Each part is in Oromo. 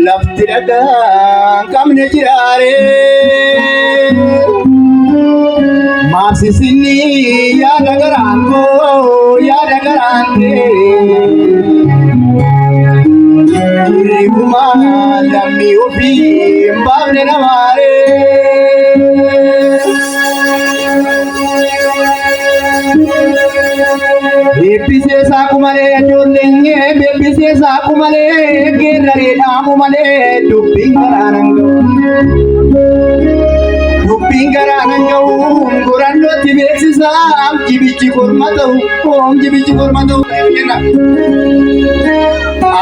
lafti dhagaa qabne jiraare maasisni yaada garaan koo yaada garaan kee hirribuma lammii ofii hin baafne namaare bebbisee saaqu malee ijoolleen bebbisee saaqu malee geerraree dhaamu malee dubbiin garaa nan ga'u dubbiin garaa nan ga'u qorannootti beeksisaa jibichi korma ta'u jibichi korma ta'u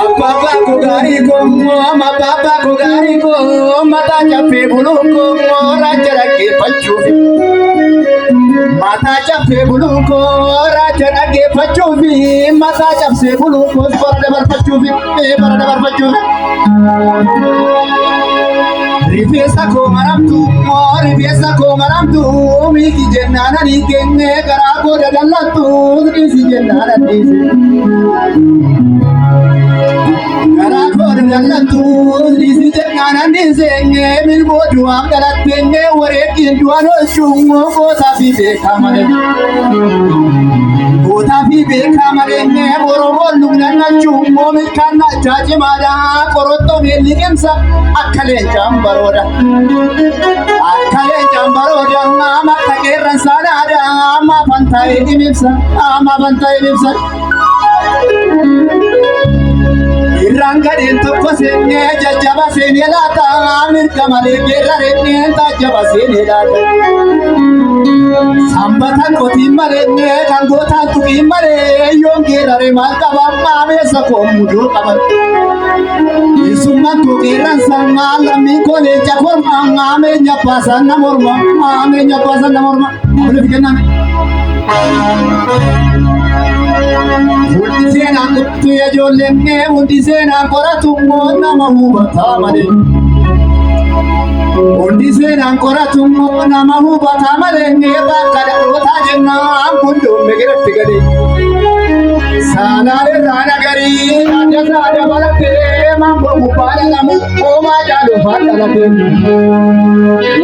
abbaa ko gaarii koo abbaa ko gaarii koo mataa caffee buluu koo racha dhaggeeffachuuf mata cabse buluko raja nage fachufi mata cabse buluko barada barfachufi barada barfachufi rifesa ko maramtu miki jennana ni kenne garako dadallatu isi jennana disi garako dadallatu isi jennana disi min bodu am dalattenne wore kinduano chungo ko safi bekamale ko tafi bekamale ne boromo lugnan chungo mikana chaji mada korotto melikemsa akale jambaroda nama takeran sanada ama pantai dimipsa iranga dentro kosene jajaba sene lata amir kamale gerare ne tajaba sene lata sambatan koti mare ne kangota tuki mare yongerare malkaba mame sako mudu kabar isuma to geran sangal mi kole jakor mame nyapasan namorma boleh bikin nama Undi sena kuttu ya jolenne undi sena koratu nama hubata male undi sena koratu nama hubata male ne bakada rota jenna kundu megerti gade sanare rana gari aja sada balate mambo upala namu oma jalu fatalate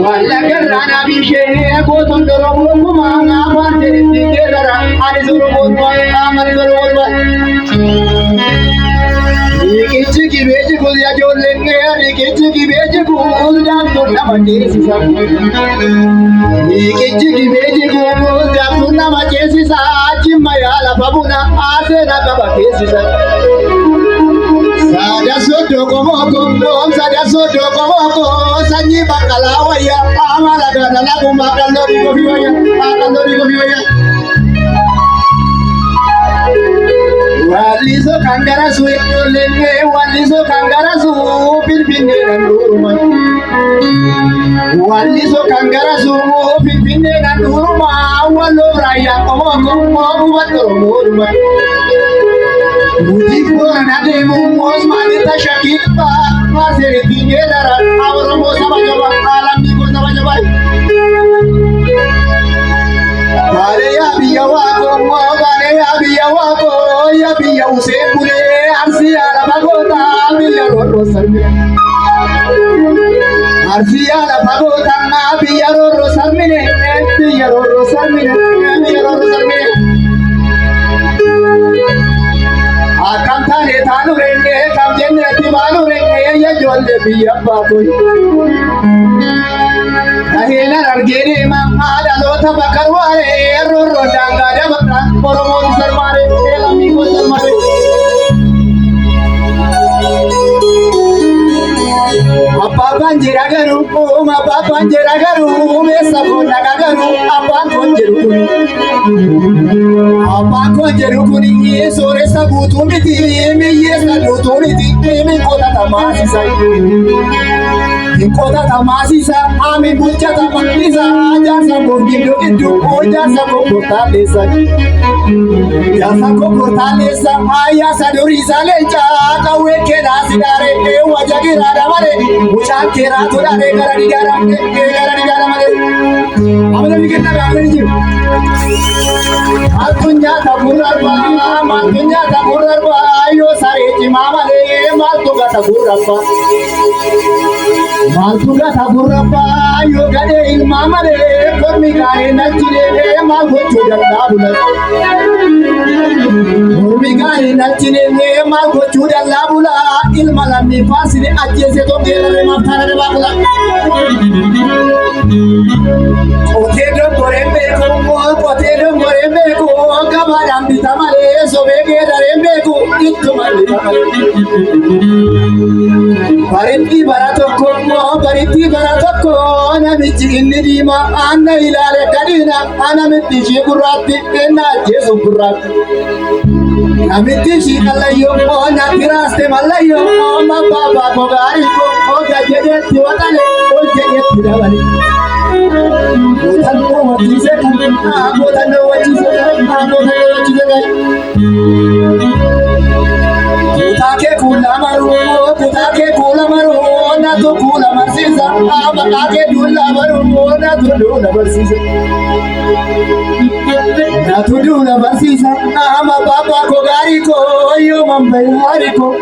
wala garana bishe ko tondoro kuma na bande dikera ani zuru bolwa amani zuru bolwa Ikichi beji kul ya jolenge ikichi beji kul jam to namake sisa ikichi beji kul jam to namake sisa chimaya la babuna ase na kabake sisa sada sodo komoko sanyi bakalawa ya amala dana la kumaka lori ko biwaya Waliso kangarasu lenge waliso kangarasu pilpinde nanduruma waliso kangarasu pilpinde nanduruma walo raya omo watorumuruma Mujibur nademu osmanita shakitba masere tingelara awromo sabajaba alam diko sabajaba Bare ya biya wako ya biya usepule arsi ala bagota biya roro sarmine akam thane thanu renge kam jennati manu renge ya jolle biya bakoi ahena rargere ma ada lotha bakarware roro danga dabra poromo sarmare elami ko sarmare apa panjera garu mesa kona garu apa konjeru kuni sore sabutu miti me yesa dutu miti me kota tamasisa ame bucha tamasisa jasa bongido itu jasa fortaleza aya sadoriza leja kawe kena sidare wajagira damare uchakira tudare gara digara mare Amala biqilaa gaafanii jiru. Maaltu nyaata gurrarbaa yoo saree cimaa malee maaltu gata gurrabbaa. Maaltu gata gurrabbaa yoo gadhee ilmaa malee kormi gaa'ee nalchinee maal gochuu danda'a bulaa. Kormi gaa'ee nalchinee maal gochuu danda'a bulaa ilma lammii faasine ajjeesee tokkee maaf taara dabaa bulaa. Qotee dogoreen beeku gabaadhaan bita malee sobee geedareen beeku ittuma bita malee. Baritti bara tokko namichi inni diimaa aanna ilaale kadhiina namitti ishee gurraatti ennaa ajjeesu gurraatti. Namitti ishii qallayyoo natti raaste mallayyoo mabbaabaa gogaarii koo jedheetti waxale ol jedheetti dabale. Bootannoo wajjise Kutaake kuula maruu naatu kuula marsiisa maqaake duula maruu naatu duula barsiisa. Naatu duula barsiisa ama baabaa koo gaarii koo yoo mambayi gaarii koo.